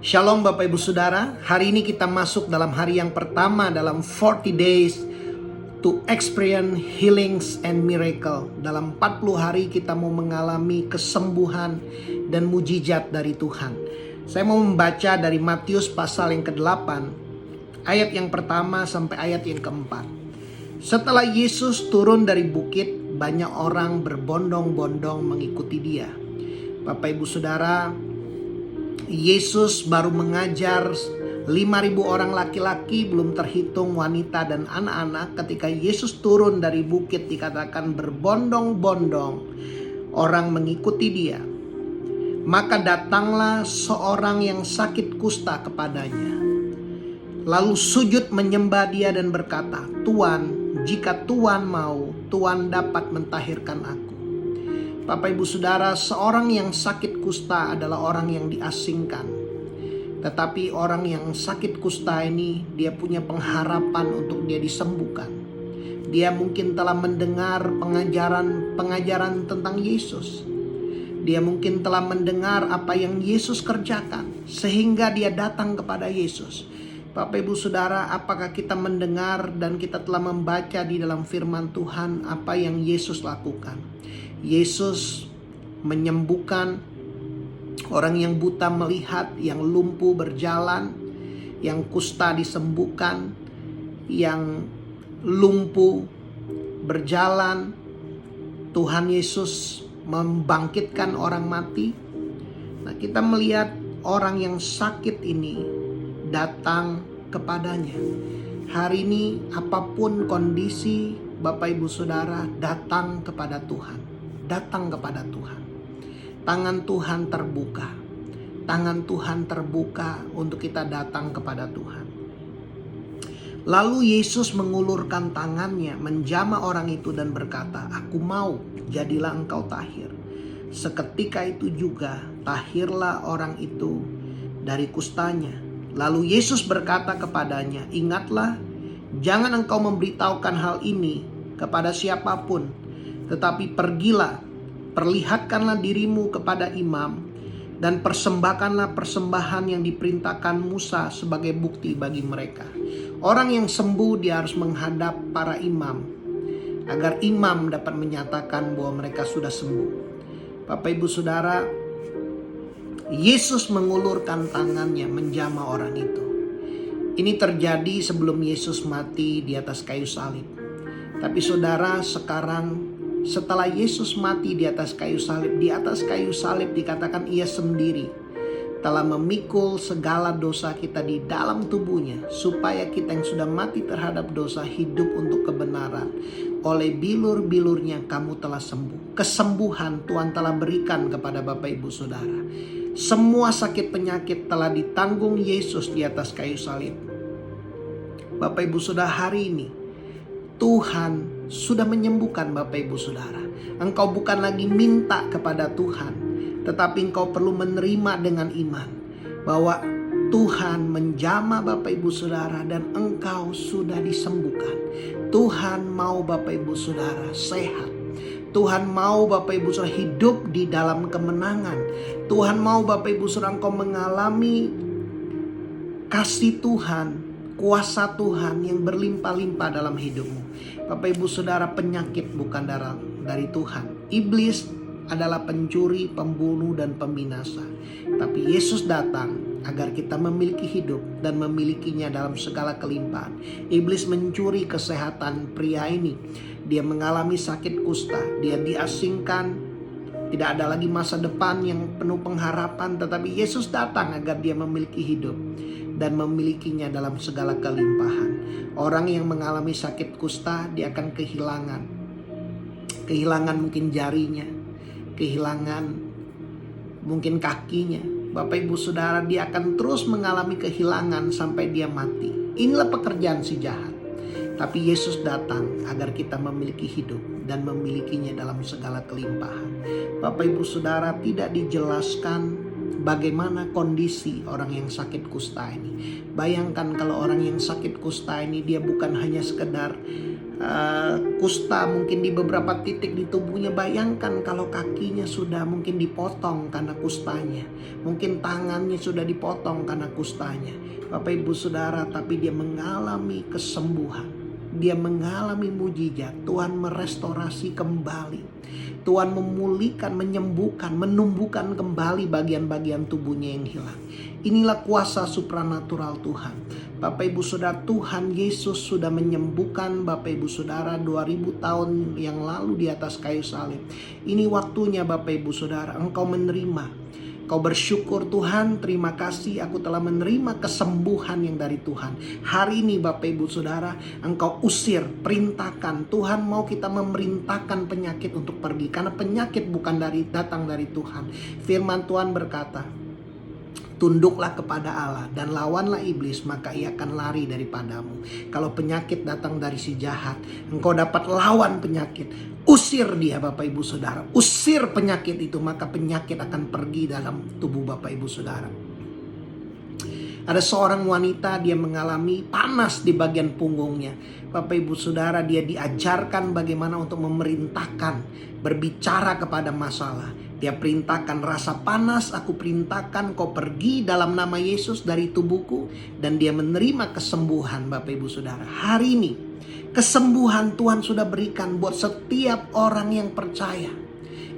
Shalom Bapak Ibu Saudara, hari ini kita masuk dalam hari yang pertama dalam 40 days to experience healings and miracle. Dalam 40 hari kita mau mengalami kesembuhan dan mujizat dari Tuhan. Saya mau membaca dari Matius pasal yang ke-8, ayat yang pertama sampai ayat yang keempat. Setelah Yesus turun dari bukit, banyak orang berbondong-bondong mengikuti dia. Bapak Ibu Saudara, Yesus baru mengajar 5.000 orang laki-laki, belum terhitung wanita dan anak-anak. Ketika Yesus turun dari bukit, dikatakan berbondong-bondong orang mengikuti dia. Maka datanglah seorang yang sakit kusta kepadanya, lalu sujud menyembah dia dan berkata, "Tuan, jika Tuan mau, Tuan dapat mentahirkan aku." Bapak Ibu Saudara, seorang yang sakit kusta adalah orang yang diasingkan. Tetapi orang yang sakit kusta ini, dia punya pengharapan untuk dia disembuhkan. Dia mungkin telah mendengar pengajaran tentang Yesus. Dia mungkin telah mendengar apa yang Yesus kerjakan, sehingga dia datang kepada Yesus. Bapak Ibu Saudara, apakah kita mendengar dan kita telah membaca di dalam firman Tuhan apa yang Yesus lakukan? Yesus menyembuhkan orang yang buta melihat, yang lumpuh berjalan, yang kusta disembuhkan, yang lumpuh berjalan. Tuhan Yesus membangkitkan orang mati. Nah, kita melihat orang yang sakit ini datang kepadanya. Hari ini apapun kondisi Bapak Ibu Saudara, datang kepada Tuhan. Datang kepada Tuhan. Tangan Tuhan terbuka. Tangan Tuhan terbuka untuk kita datang kepada Tuhan. Lalu Yesus mengulurkan tangannya, menjamah orang itu dan berkata, "Aku mau, jadilah engkau tahir." Seketika itu juga tahirlah orang itu dari kustanya. Lalu Yesus berkata kepadanya, "Ingatlah, jangan engkau memberitahukan hal ini kepada siapapun. Tetapi pergilah, perlihatkanlah dirimu kepada imam, dan persembahkanlah persembahan yang diperintahkan Musa sebagai bukti bagi mereka." Orang yang sembuh dia harus menghadap para imam, agar imam dapat menyatakan bahwa mereka sudah sembuh. Bapak Ibu Saudara, Yesus mengulurkan tangannya menjamah orang itu. Ini terjadi sebelum Yesus mati di atas kayu salib. Tapi saudara, sekarang setelah Yesus mati di atas kayu salib dikatakan ia sendiri telah memikul segala dosa kita di dalam tubuhnya, supaya kita yang sudah mati terhadap dosa hidup untuk kebenaran. Oleh bilur-bilurnya kamu telah sembuh. Kesembuhan Tuhan telah berikan kepada Bapak Ibu Saudara. Semua sakit penyakit telah ditanggung Yesus di atas kayu salib. Bapak Ibu Saudara, hari ini Tuhan sudah menyembuhkan Bapak Ibu Saudara. Engkau bukan lagi minta kepada Tuhan, tetapi engkau perlu menerima dengan iman bahwa Tuhan menjamah Bapak Ibu Saudara dan engkau sudah disembuhkan. Tuhan mau Bapak Ibu Saudara sehat. Tuhan mau Bapak Ibu Saudara hidup di dalam kemenangan. Tuhan mau Bapak Ibu Saudara engkau mengalami kasih Tuhan, kuasa Tuhan yang berlimpah-limpah dalam hidupmu. Bapak Ibu Saudara, penyakit bukan dari Tuhan. Iblis adalah pencuri, pembunuh, dan pembinasa. Tapi Yesus datang agar kita memiliki hidup dan memilikinya dalam segala kelimpahan. Iblis mencuri kesehatan pria ini. Dia mengalami sakit kusta. Dia diasingkan. Tidak ada lagi masa depan yang penuh pengharapan. Tetapi Yesus datang agar dia memiliki hidup dan memilikinya dalam segala kelimpahan. Orang yang mengalami sakit kusta, dia akan kehilangan mungkin jarinya, kehilangan mungkin kakinya. Bapak Ibu Saudara, dia akan terus mengalami kehilangan sampai dia mati. Inilah pekerjaan si jahat. Tapi Yesus datang agar kita memiliki hidup dan memilikinya dalam segala kelimpahan. Bapak Ibu Saudara, tidak dijelaskan bagaimana kondisi orang yang sakit kusta ini. Bayangkan kalau orang yang sakit kusta ini dia bukan hanya sekedar kusta mungkin di beberapa titik di tubuhnya. Bayangkan kalau kakinya sudah mungkin dipotong karena kustanya, mungkin tangannya sudah dipotong karena kustanya. Bapak Ibu Saudara, tapi dia mengalami kesembuhan, dia mengalami mujizat. Tuhan merestorasi kembali, Tuhan memulihkan, menyembuhkan, menumbuhkan kembali bagian-bagian tubuhnya yang hilang. Inilah kuasa supranatural Tuhan. Bapak Ibu Saudara, Tuhan Yesus sudah menyembuhkan Bapak Ibu Saudara 2000 tahun yang lalu di atas kayu salib. Ini waktunya Bapak Ibu Saudara engkau menerima. Kau bersyukur, Tuhan, terima kasih aku telah menerima kesembuhan yang dari Tuhan. Hari ini Bapak Ibu Saudara, engkau usir, perintahkan. Tuhan mau kita memerintahkan penyakit untuk pergi. Karena penyakit bukan datang dari Tuhan. Firman Tuhan berkata, tunduklah kepada Allah dan lawanlah iblis, maka ia akan lari daripadamu. Kalau penyakit datang dari si jahat, engkau dapat lawan penyakit. Usir dia Bapak Ibu Saudara. Usir penyakit itu, maka penyakit akan pergi dalam tubuh Bapak Ibu Saudara. Ada seorang wanita, dia mengalami panas di bagian punggungnya. Bapak Ibu Saudara, dia diajarkan bagaimana untuk memerintahkan, berbicara kepada masalah. Dia perintahkan, rasa panas aku perintahkan kau pergi dalam nama Yesus dari tubuhku. Dan dia menerima kesembuhan Bapak Ibu Saudara. Hari ini kesembuhan Tuhan sudah berikan buat setiap orang yang percaya.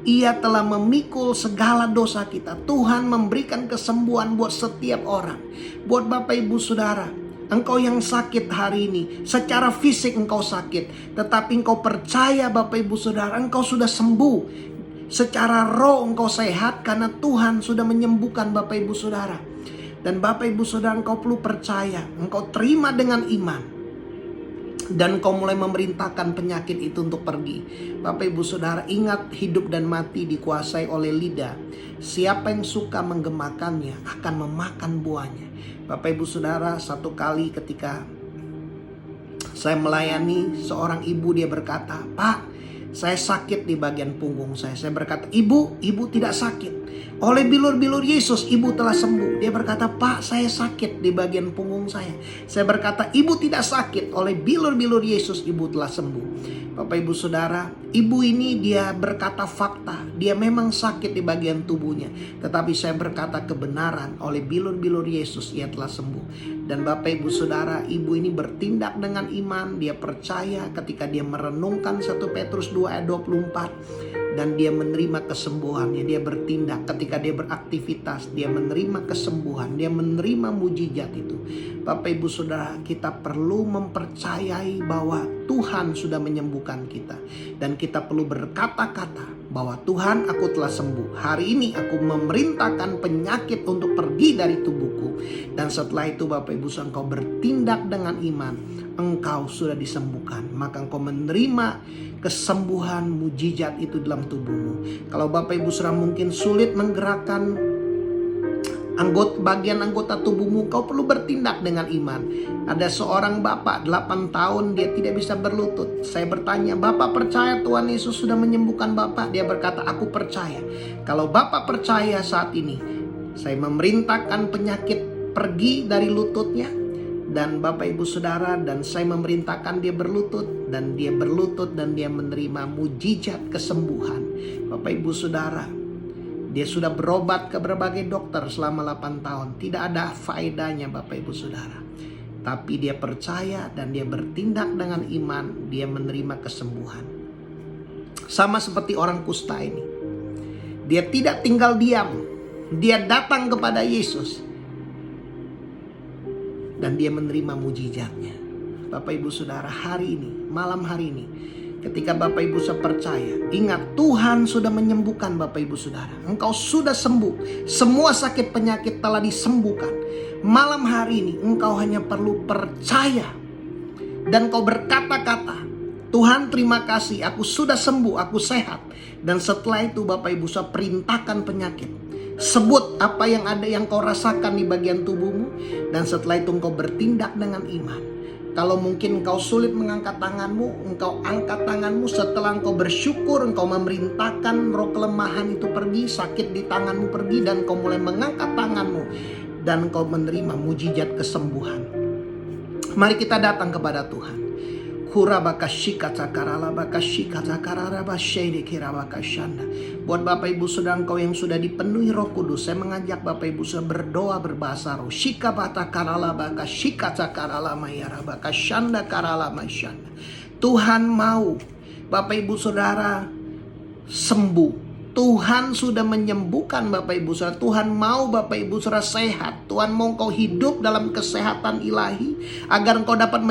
Ia telah memikul segala dosa kita. Tuhan memberikan kesembuhan buat setiap orang. Buat Bapak Ibu Saudara, engkau yang sakit hari ini, secara fisik engkau sakit, tetapi engkau percaya Bapak Ibu Saudara, engkau sudah sembuh. Secara roh engkau sehat karena Tuhan sudah menyembuhkan Bapak Ibu Saudara. Dan Bapak Ibu Saudara, engkau perlu percaya, engkau terima dengan iman. Dan kau mulai memerintahkan penyakit itu untuk pergi. Bapak Ibu Saudara, ingat hidup dan mati dikuasai oleh lidah. Siapa yang suka menggemakannya akan memakan buahnya. Bapak Ibu Saudara, satu kali ketika saya melayani seorang ibu, dia berkata, "Pak, saya sakit di bagian punggung saya." Saya berkata, Ibu tidak sakit. Oleh bilur-bilur Yesus, ibu telah sembuh. Dia berkata, "Pak, saya sakit di bagian punggung saya." Saya berkata, "Ibu tidak sakit. Oleh bilur-bilur Yesus, ibu telah sembuh." Bapak Ibu Saudara, ibu ini dia berkata fakta. Dia memang sakit di bagian tubuhnya. Tetapi saya berkata kebenaran. Oleh bilur-bilur Yesus, ia telah sembuh. Dan Bapak Ibu Saudara, ibu ini bertindak dengan iman. Dia percaya ketika dia merenungkan 1 Petrus 2 ayat 24. Dan dia menerima kesembuhannya. Dia bertindak ketika dia beraktivitas. Dia menerima kesembuhan. Dia menerima mujizat itu. Bapak Ibu Saudara, kita perlu mempercayai bahwa Tuhan sudah menyembuhkan kita. Dan kita perlu berkata-kata bahwa Tuhan, aku telah sembuh. Hari ini aku memerintahkan penyakit untuk pergi dari tubuhku. Dan setelah itu Bapak Ibu Saudara, engkau bertindak dengan iman. Engkau sudah disembuhkan. Maka engkau menerima kesembuhan mujizat itu dalam tubuhmu. Kalau Bapak Ibu Saudara mungkin sulit menggerakkan bagian anggota tubuhmu, kau perlu bertindak dengan iman. Ada seorang bapak 8 tahun dia tidak bisa berlutut. Saya bertanya, "Bapak percaya Tuhan Yesus sudah menyembuhkan Bapak?" Dia berkata, "Aku percaya." Kalau Bapak percaya saat ini, saya memerintahkan penyakit pergi dari lututnya. Dan Bapak Ibu Saudara, dan saya memerintahkan dia berlutut. Dan dia berlutut dan dia menerima mujizat kesembuhan. Bapak Ibu Saudara, dia sudah berobat ke berbagai dokter selama 8 tahun. Tidak ada faedahnya Bapak Ibu Saudara. Tapi dia percaya dan dia bertindak dengan iman. Dia menerima kesembuhan. Sama seperti orang kusta ini. Dia tidak tinggal diam. Dia datang kepada Yesus. Dan dia menerima mujizatnya. Bapak Ibu Saudara, hari ini, malam hari ini, ketika Bapak Ibu Saudara percaya, ingat Tuhan sudah menyembuhkan Bapak Ibu Saudara. Engkau sudah sembuh. Semua sakit penyakit telah disembuhkan. Malam hari ini engkau hanya perlu percaya. Dan kau berkata-kata, "Tuhan terima kasih, aku sudah sembuh, aku sehat." Dan setelah itu Bapak Ibu Saudara perintahkan penyakit. Sebut apa yang ada yang kau rasakan di bagian tubuhmu. Dan setelah itu engkau bertindak dengan iman. Kalau mungkin engkau sulit mengangkat tanganmu, engkau angkat tanganmu. Setelah engkau bersyukur, engkau memerintahkan roh kelemahan itu pergi, sakit di tanganmu pergi, dan engkau mulai mengangkat tanganmu. Dan engkau menerima mujizat kesembuhan. Mari kita datang kepada Tuhan. Buat Bapak Ibu Saudara engkau yang sudah dipenuhi Roh Kudus, saya mengajak Bapak Ibu Saudara berdoa berbahasa roh. Tuhan mau Bapak Ibu Saudara sembuh. Tuhan sudah menyembuhkan Bapak Ibu Saudara. Tuhan mau Bapak Ibu Saudara sehat. Tuhan mau engkau hidup dalam kesehatan ilahi, agar engkau dapat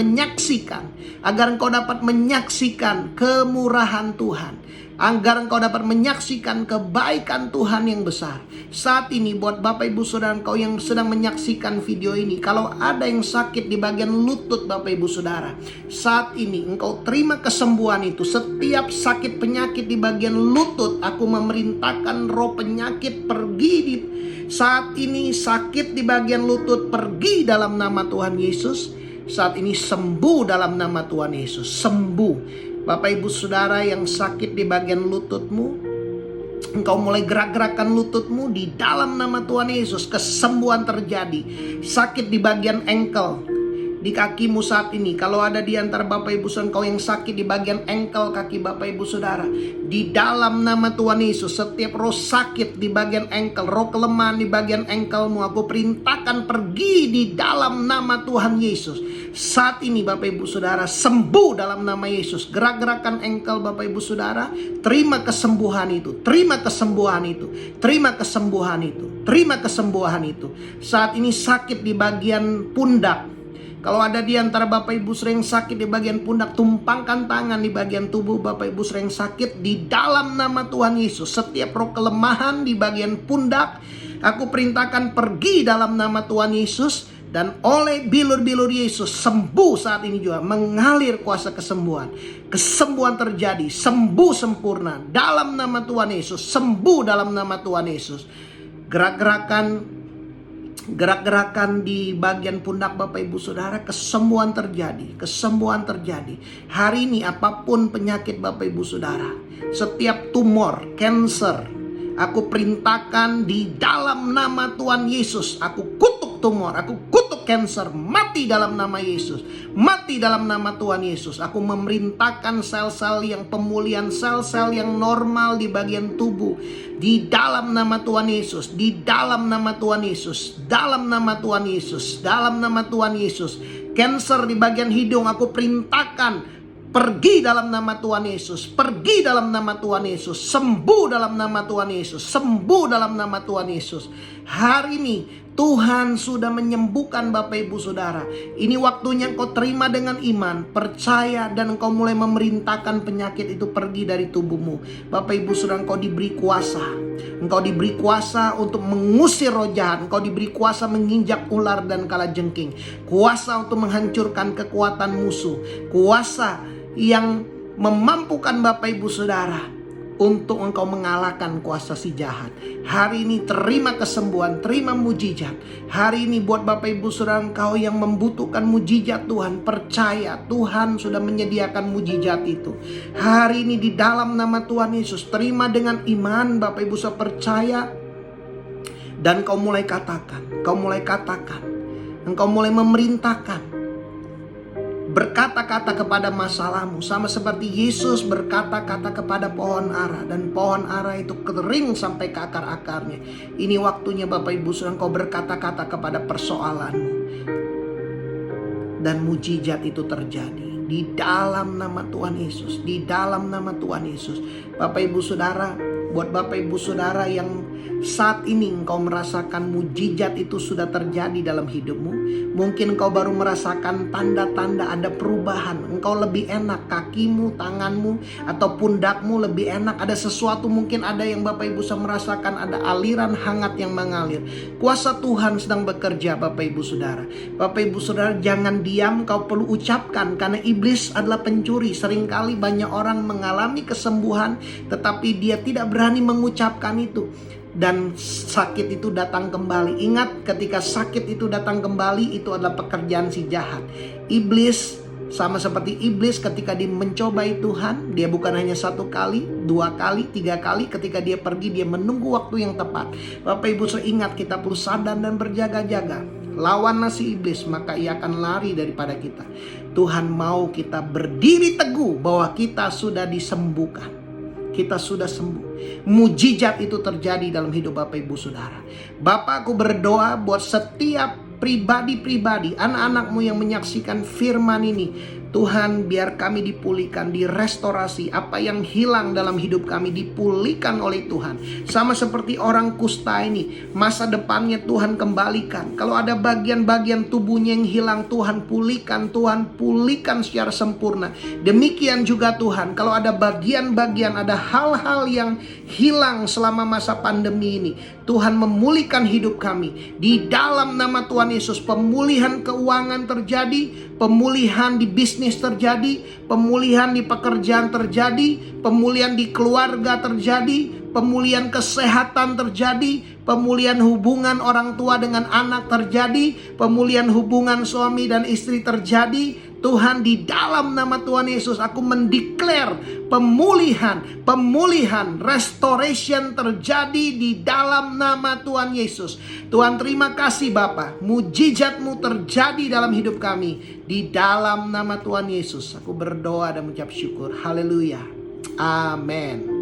menyaksikan kemurahan Tuhan, agar engkau dapat menyaksikan kebaikan Tuhan yang besar. Saat ini buat Bapak Ibu Saudara engkau yang sedang menyaksikan video ini, kalau ada yang sakit di bagian lutut Bapak Ibu Saudara, saat ini engkau terima kesembuhan itu. Setiap sakit penyakit di bagian lutut, aku memerintahkan roh penyakit pergi saat ini. Sakit di bagian lutut pergi dalam nama Tuhan Yesus. Saat ini sembuh dalam nama Tuhan Yesus. Sembuh. Bapak Ibu Saudara yang sakit di bagian lututmu, engkau mulai gerak-gerakan lututmu di dalam nama Tuhan Yesus. Kesembuhan terjadi. Sakit di bagian ankle, di kakimu saat ini, kalau ada di antara Bapak Ibu Saudara engkau yang sakit di bagian ankle kaki Bapak Ibu Saudara, di dalam nama Tuhan Yesus, setiap roh sakit di bagian ankle, roh kelemahan di bagian ankle-mu, aku perintahkan pergi di dalam nama Tuhan Yesus. Saat ini Bapak Ibu Saudara sembuh dalam nama Yesus. Gerak-gerakan ankle Bapak Ibu Saudara, terima kesembuhan itu, terima kesembuhan itu, terima kesembuhan itu, terima kesembuhan itu. Saat ini sakit di bagian pundak. Kalau ada di antara Bapak Ibu sering sakit di bagian pundak, tumpangkan tangan di bagian tubuh Bapak Ibu sering sakit di dalam nama Tuhan Yesus. Setiap roh kelemahan di bagian pundak, aku perintahkan pergi dalam nama Tuhan Yesus. Dan oleh bilur-bilur Yesus sembuh saat ini juga, mengalir kuasa kesembuhan. Kesembuhan terjadi, sembuh sempurna dalam nama Tuhan Yesus. Sembuh dalam nama Tuhan Yesus. Gerak-gerakan di bagian pundak Bapak Ibu Saudara, kesembuhan terjadi, kesembuhan terjadi. Hari ini apapun penyakit Bapak Ibu Saudara, setiap tumor, cancer, aku perintahkan di dalam nama Tuhan Yesus. Aku kutuk tumor, aku kutuk cancer, mati dalam nama Yesus, mati dalam nama Tuhan Yesus. Aku memerintahkan sel-sel yang pemulihan, sel-sel yang normal di bagian tubuh, di dalam nama Tuhan Yesus, di dalam nama Tuhan Yesus, dalam nama Tuhan Yesus, dalam nama Tuhan Yesus. Cancer di bagian hidung, aku perintahkan pergi dalam nama Tuhan Yesus, pergi dalam nama Tuhan Yesus, sembuh dalam nama Tuhan Yesus, sembuh dalam nama Tuhan Yesus. Hari ini Tuhan sudah menyembuhkan Bapak Ibu Saudara. Ini waktunya engkau terima dengan iman, percaya, dan engkau mulai memerintahkan penyakit itu pergi dari tubuhmu. Bapak Ibu Saudara, engkau diberi kuasa. Engkau diberi kuasa untuk mengusir roh jahat. Engkau diberi kuasa menginjak ular dan kalajengking. Kuasa untuk menghancurkan kekuatan musuh. Kuasa yang memampukan Bapak Ibu Saudara untuk engkau mengalahkan kuasa si jahat. Hari ini terima kesembuhan, terima mujizat. Hari ini buat Bapak Ibu Saudara engkau yang membutuhkan mujizat Tuhan, percaya Tuhan sudah menyediakan mujizat itu. Hari ini di dalam nama Tuhan Yesus, terima dengan iman Bapak Ibu Saudara, percaya. Dan kau mulai katakan, engkau mulai memerintahkan, berkata-kata kepada masalahmu, sama seperti Yesus berkata-kata kepada pohon ara, dan pohon ara itu kering sampai ke akar-akarnya. Ini waktunya Bapak Ibu Saudara engkau berkata-kata kepada persoalanmu, dan mujizat itu terjadi di dalam nama Tuhan Yesus, di dalam nama Tuhan Yesus. Bapak Ibu Saudara, buat Bapak Ibu Saudara yang saat ini engkau merasakan mujizat itu sudah terjadi dalam hidupmu, mungkin engkau baru merasakan tanda-tanda ada perubahan. Engkau lebih enak, kakimu, tanganmu, atau pundakmu lebih enak. Ada sesuatu, mungkin ada yang Bapak Ibu saya merasakan ada aliran hangat yang mengalir. Kuasa Tuhan sedang bekerja Bapak Ibu Saudara. Bapak Ibu Saudara, jangan diam, kau perlu ucapkan, karena iblis adalah pencuri. Seringkali banyak orang mengalami kesembuhan tetapi dia tidak berani mengucapkan itu, dan sakit itu datang kembali. Ingat, ketika sakit itu datang kembali, itu adalah pekerjaan si jahat. Iblis sama seperti iblis ketika dia mencobai Tuhan, dia bukan hanya 1 kali, 2 kali, 3 kali. Ketika dia pergi, dia menunggu waktu yang tepat. Bapak Ibu, ingat, kita perlu sadar dan berjaga-jaga. lawanlah si iblis, maka ia akan lari daripada kita. Tuhan mau kita berdiri teguh bahwa kita sudah disembuhkan. Kita sudah sembuh. Mujizat itu terjadi dalam hidup Bapak Ibu Saudara. Bapak, aku berdoa buat setiap pribadi-pribadi, anak-anakmu yang menyaksikan firman ini. Tuhan, biar kami dipulihkan, direstorasi. Apa yang hilang dalam hidup kami dipulihkan oleh Tuhan. Sama seperti orang kusta ini, masa depannya Tuhan kembalikan. Kalau ada bagian-bagian tubuhnya yang hilang, Tuhan pulihkan. Tuhan pulihkan secara sempurna. Demikian juga Tuhan, kalau ada bagian-bagian, ada hal-hal yang hilang selama masa pandemi ini, Tuhan memulihkan hidup kami. Di dalam nama Tuhan Yesus, pemulihan keuangan terjadi, pemulihan di bisnis terjadi, pemulihan di pekerjaan terjadi, pemulihan di keluarga terjadi, pemulihan kesehatan terjadi, pemulihan hubungan orang tua dengan anak terjadi, pemulihan hubungan suami dan istri terjadi. Tuhan, di dalam nama Tuhan Yesus, aku mendeklar pemulihan, restoration terjadi di dalam nama Tuhan Yesus. Tuhan, terima kasih Bapa, mujizat-Mu terjadi dalam hidup kami. Di dalam nama Tuhan Yesus, aku berdoa dan mengucap syukur. Haleluya. Amin.